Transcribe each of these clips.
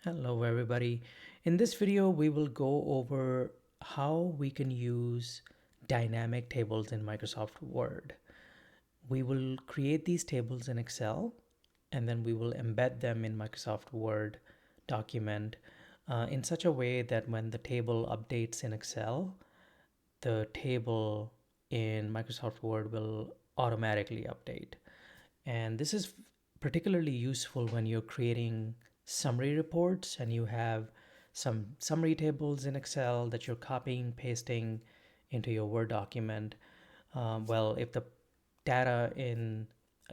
Hello everybody. In this video we will go over how we can use dynamic tables in Microsoft Word. We will create these tables in Excel and then we will embed them in Microsoft Word document in such a way that when the table updates in Excel, the table in Microsoft Word will automatically update. And this is particularly useful when you're creating summary reports and you have some summary tables in Excel that you're copying, pasting into your Word document. Well, if the data in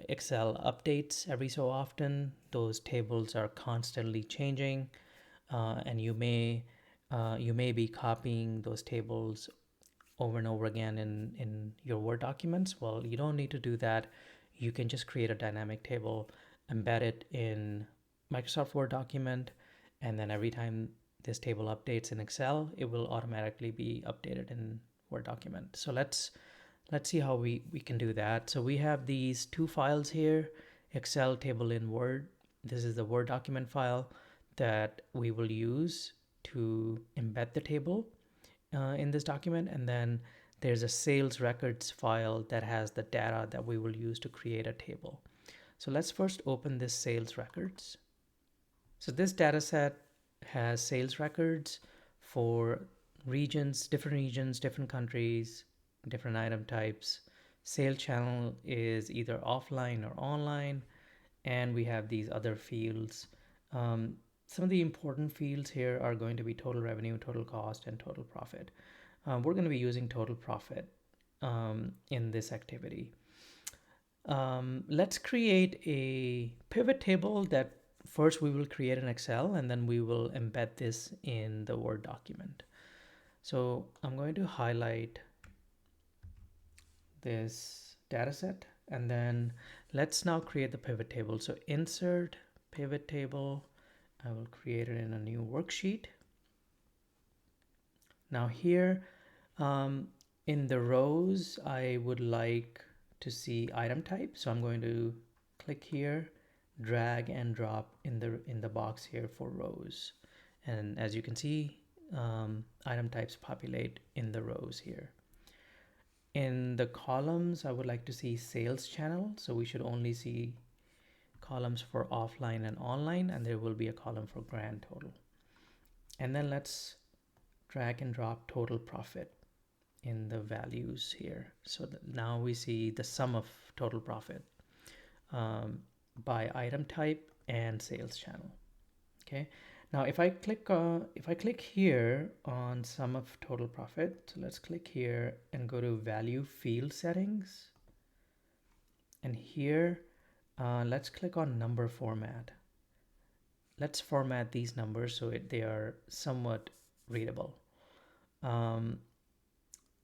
Excel updates every so often, those tables are constantly changing, and you may be copying those tables over and over again in your Word documents. Well, you don't need to do that. You can just create a dynamic table, embed it in Microsoft Word document, and then every time this table updates in Excel, it will automatically be updated in Word document. So let's see how we can do that. So we have these two files here, Excel table in Word. This is the Word document file that we will use to embed the table in this document, and then there's a sales records file that has the data that we will use to create a table. So let's first open this sales records. So this data set has sales records for regions, different countries, different item types. Sale channel is either offline or online, and we have these other fields. Some of the important fields here are going to be total revenue, total cost, and total profit. We're going to be using total profit in this activity. Let's create a pivot table that first we will create in Excel and then we will embed this in the Word document. So I'm going to highlight this data set and then let's now create the pivot table. So insert pivot table. I will create it in a new worksheet. Now here in the rows, I would like to see item type. So I'm going to click here, drag and drop in the box here for rows. And as you can see, item types populate in the rows here. In the columns, I would like to see sales channel. So we should only see columns for offline and online, and there will be a column for grand total. And then let's drag and drop total profit in the values here. So now we see the sum of total profit by item type and sales channel. Okay. Now if I click here on sum of total profit, so let's click here and go to value field settings. And here, let's click on number format. Let's format these numbers so they are somewhat readable.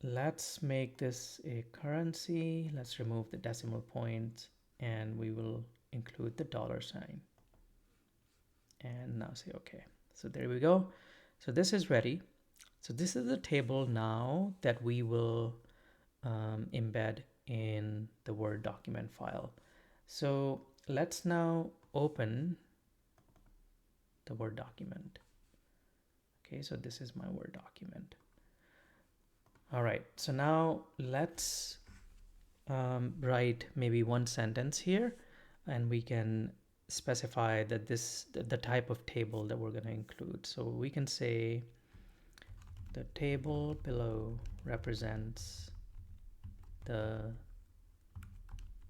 Let's make this a currency. Let's remove the decimal points and we will include the $sign. And now say okay. So there we go. So this is ready. So this is the table now that we will embed in the Word document file. So let's now open the Word document. Okay, so this is my Word document. All right, so now let's write maybe one sentence here, and we can specify that the type of table that we're going to include. So we can say the table below represents the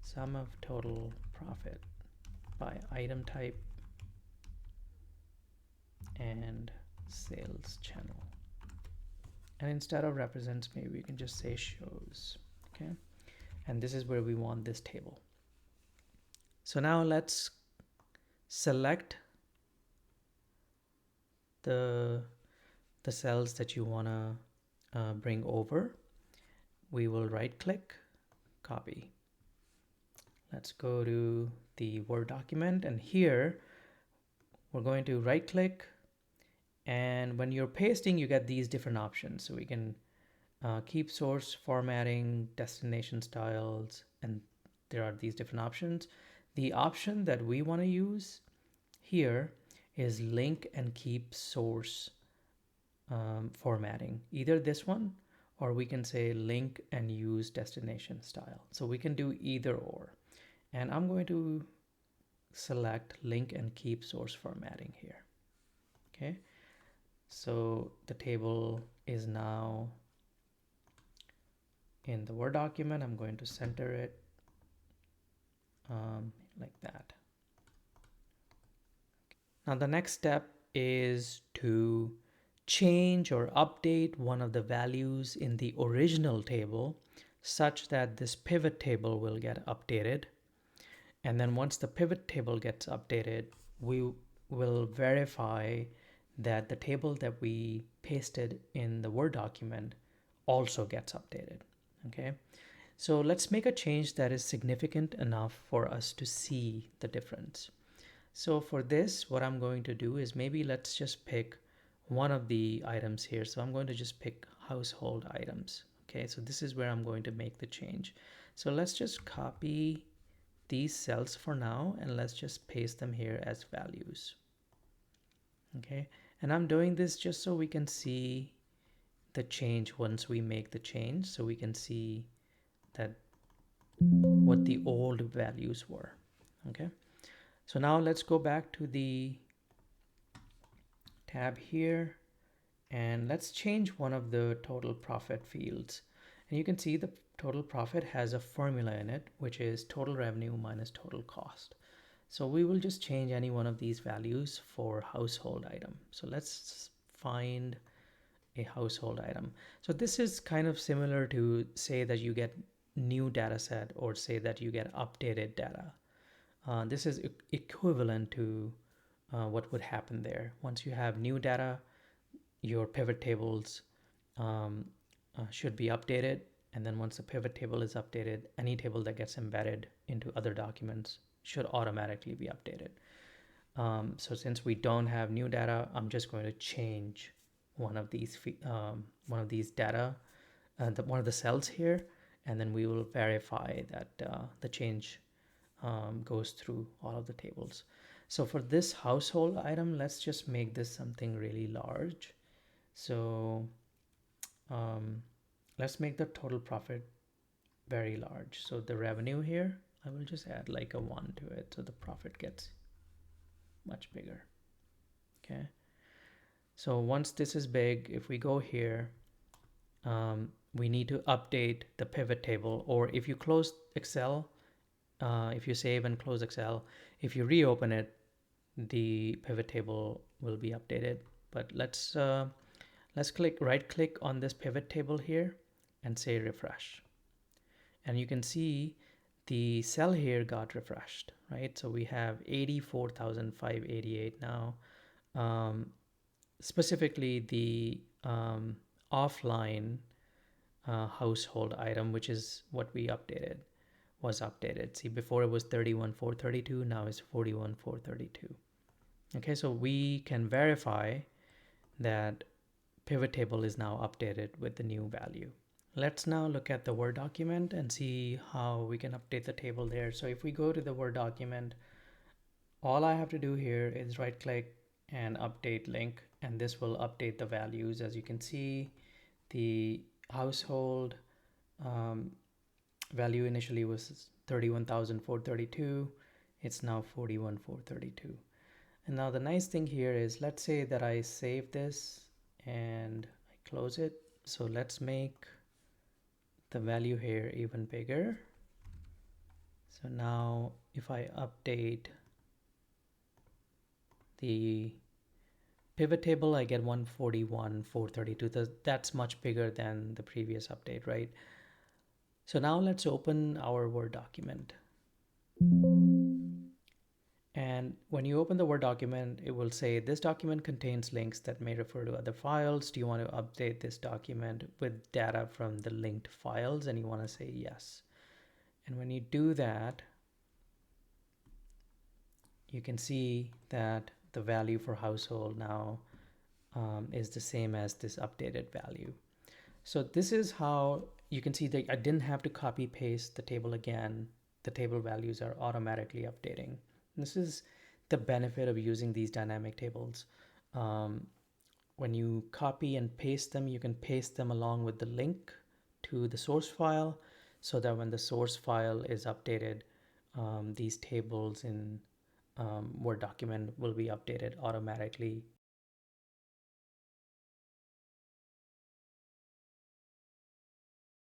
sum of total profit by item type and sales channel. And instead of represents, maybe we can just say shows. Okay, and this is where we want this table. So now let's select the cells that you want to bring over. We will right click, copy. Let's go to the Word document, and here we're going to right click, and when you're pasting you get these different options. So we can keep source formatting, destination styles, and there are these different options. The option that we want to use here is link and keep source formatting. Either this one, or we can say link and use destination style. So we can do either or. And I'm going to select link and keep source formatting here. Okay. So the table is now in the Word document. I'm going to center it like that. Now the next step is to change or update one of the values in the original table such that this pivot table will get updated. And then once the pivot table gets updated, we will verify that the table that we pasted in the Word document also gets updated. Okay, so let's make a change that is significant enough for us to see the difference. So for this, what I'm going to do is maybe let's just pick one of the items here. So I'm going to just pick household items. Okay, so this is where I'm going to make the change. So let's just copy these cells for now and let's just paste them here as values. Okay, and I'm doing this just so we can see the change once we make the change, so we can see that what the old values were. Okay, so now let's go back to the tab here and let's change one of the total profit fields. And you can see the total profit has a formula in it, which is total revenue minus total cost. So we will just change any one of these values for household item. So let's find a household item. So this is kind of similar to say that you get new data set or say that you get updated data. This is equivalent to what would happen there. Once you have new data, your pivot tables should be updated. And then once the pivot table is updated, any table that gets embedded into other documents should automatically be updated. So since we don't have new data, I'm just going to change one of these data, one of the cells here, and then we will verify that the change goes through all of the tables. So for this household item, let's just make this something really large. So let's make the total profit very large. So the revenue here, I will just add like a 1 to it so the profit gets much bigger. Okay, so once this is big, if we go here, we need to update the pivot table, or if you close Excel, if you save and close Excel, if you reopen it, the pivot table will be updated. But let's right click on this pivot table here and say refresh. And you can see the cell here got refreshed, right? So we have 84,588 now. Specifically the offline household item, which is what we updated, was updated. See, before it was 31,432, now it's 41,432. Okay, so we can verify that pivot table is now updated with the new value. Let's now look at the Word document and see how we can update the table there. So if we go to the Word document, all I have to do here is right click and update link, and this will update the values. As you can see, the household value initially was 31,432. It's now 41,432. And now the nice thing here is, let's say that I save this and I close it. So let's make the value here even bigger. So now if I update the pivot table, I get 141,432. That's much bigger than the previous update, right? So now let's open our Word document. And when you open the Word document, it will say this document contains links that may refer to other files. Do you want to update this document with data from the linked files? And you want to say yes. And when you do that, you can see that the value for household now is the same as this updated value. So this is how you can see that I didn't have to copy paste the table again. The table values are automatically updating. This is the benefit of using these dynamic tables. Um, when you copy and paste them, you can paste them along with the link to the source file so that when the source file is updated, these tables in Word document will be updated automatically